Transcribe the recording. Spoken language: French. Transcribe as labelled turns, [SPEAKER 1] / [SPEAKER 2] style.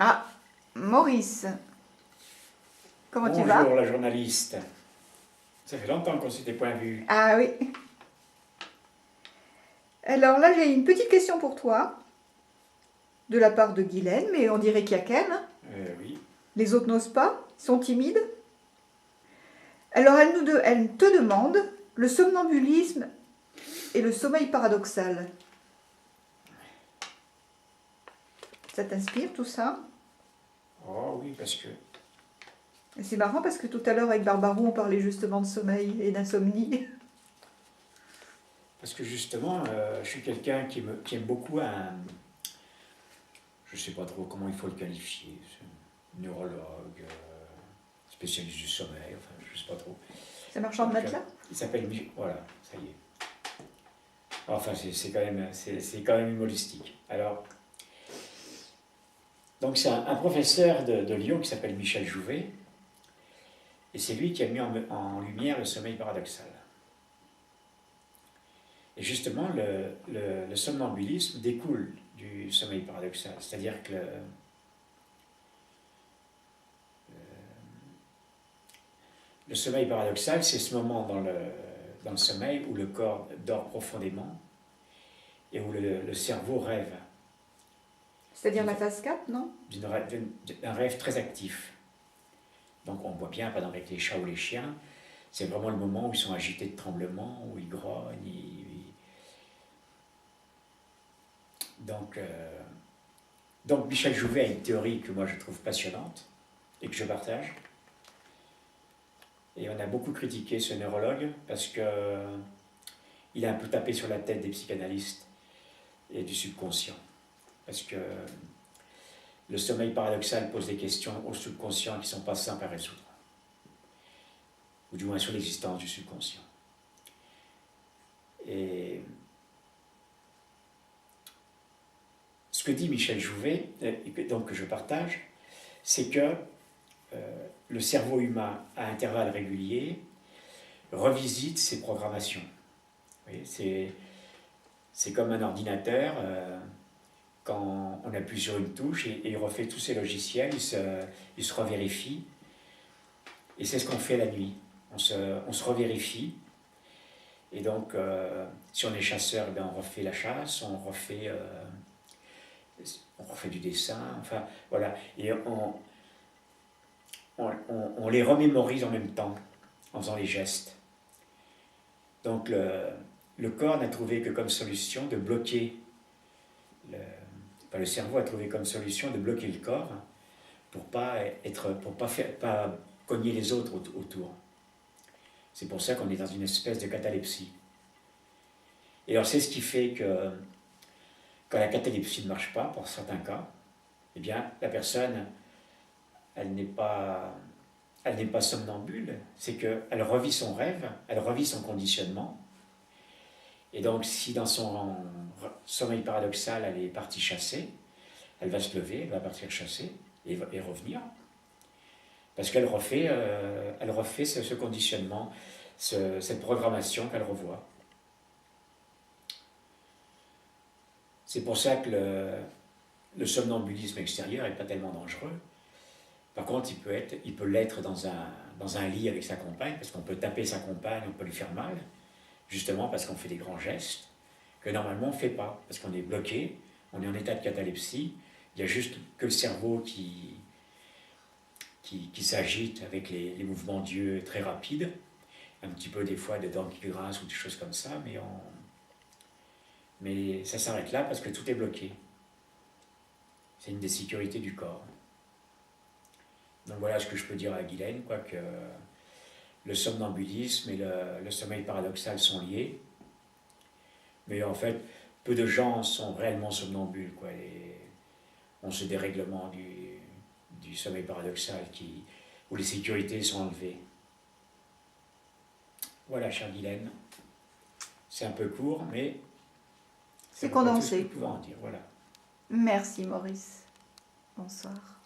[SPEAKER 1] Ah, Maurice, comment tu vas?
[SPEAKER 2] Bonjour la journaliste. Ça fait longtemps qu'on s'était point vu.
[SPEAKER 1] Ah oui. Alors là, j'ai une petite question pour toi, de la part de Guylaine, mais on dirait qu'il y a qu'elle, hein.
[SPEAKER 2] Oui.
[SPEAKER 1] Les autres n'osent pas, ils sont timides. Alors elle te demande le somnambulisme et le sommeil paradoxal. Ça t'inspire tout ça?
[SPEAKER 2] Oh oui, parce que
[SPEAKER 1] Et c'est marrant parce que tout à l'heure avec Barbarou, on parlait justement de sommeil et d'insomnie.
[SPEAKER 2] justement, je suis quelqu'un qui aime beaucoup un. Je sais pas trop comment il faut le qualifier. C'est un neurologue, spécialiste du sommeil, enfin, je sais pas trop.
[SPEAKER 1] C'est marchand de
[SPEAKER 2] Donc,
[SPEAKER 1] matelas?
[SPEAKER 2] il s'appelle Michel. Voilà, ça y est. Enfin, c'est quand même humoristique. Alors, donc c'est un professeur de Lyon qui s'appelle Michel Jouvet, et c'est lui qui a mis en lumière le sommeil paradoxal. Et justement, le somnambulisme découle du sommeil paradoxal. C'est-à-dire que le sommeil paradoxal, c'est ce moment dans le sommeil où le corps dort profondément et où le cerveau rêve.
[SPEAKER 1] C'est-à-dire la phase 4, non?
[SPEAKER 2] D'un rêve très actif. Donc on voit bien, par exemple avec les chats ou les chiens, c'est vraiment le moment où ils sont agités de tremblements, où ils grognent. Donc Michel Jouvet a une théorie que moi je trouve passionnante et que je partage. Et on a beaucoup critiqué ce neurologue parce que il a un peu tapé sur la tête des psychanalystes et du subconscient. Parce que le sommeil paradoxal pose des questions au subconscient qui ne sont pas simples à résoudre. Ou du moins sur l'existence du subconscient. Et ce que dit Michel Jouvet, et donc que je partage, c'est que le cerveau humain, à intervalles réguliers, revisite ses programmations. C'est comme un ordinateur, quand on appuie sur une touche et il refait tous ses logiciels, il se revérifie. Et c'est ce qu'on fait la nuit. On se revérifie. Et donc, si on est chasseur, eh bien, on refait la chasse, on refait du dessin, enfin voilà. Et on les remémorise en même temps, en faisant les gestes. Donc le corps n'a trouvé que comme solution de bloquer, le cerveau a trouvé comme solution de bloquer le corps pour pas cogner les autres autour. C'est pour ça qu'on est dans une espèce de catalepsie. Et alors c'est ce qui fait que quand la catalepsie ne marche pas, pour certains cas, eh bien la personne, elle n'est pas somnambule, c'est qu'elle revit son rêve, elle revit son conditionnement. Et donc, si dans son sommeil paradoxal, elle est partie chasser, elle va se lever, elle va partir chasser et revenir. Parce qu'elle refait, ce conditionnement, cette programmation qu'elle revoit. C'est pour ça que le somnambulisme extérieur n'est pas tellement dangereux. Par contre, il peut l'être dans un lit avec sa compagne, parce qu'on peut taper sa compagne, on peut lui faire mal, justement parce qu'on fait des grands gestes, que normalement on ne fait pas, parce qu'on est bloqué, on est en état de catalepsie, il n'y a juste que le cerveau qui s'agite avec les mouvements d'yeux très rapides, un petit peu des fois de dents qui grincent ou des choses comme ça, mais ça s'arrête là parce que tout est bloqué. C'est une des sécurités du corps. Donc voilà ce que je peux dire à Guylaine, que le somnambulisme et le sommeil paradoxal sont liés. Mais en fait, peu de gens sont réellement somnambules. On se dérèglement du sommeil paradoxal où les sécurités sont enlevées. Voilà, chère Guylaine. C'est un peu court, mais
[SPEAKER 1] c'est condensé.
[SPEAKER 2] Tout ce que je pouvais en dire. Voilà.
[SPEAKER 1] Merci Maurice. Bonsoir.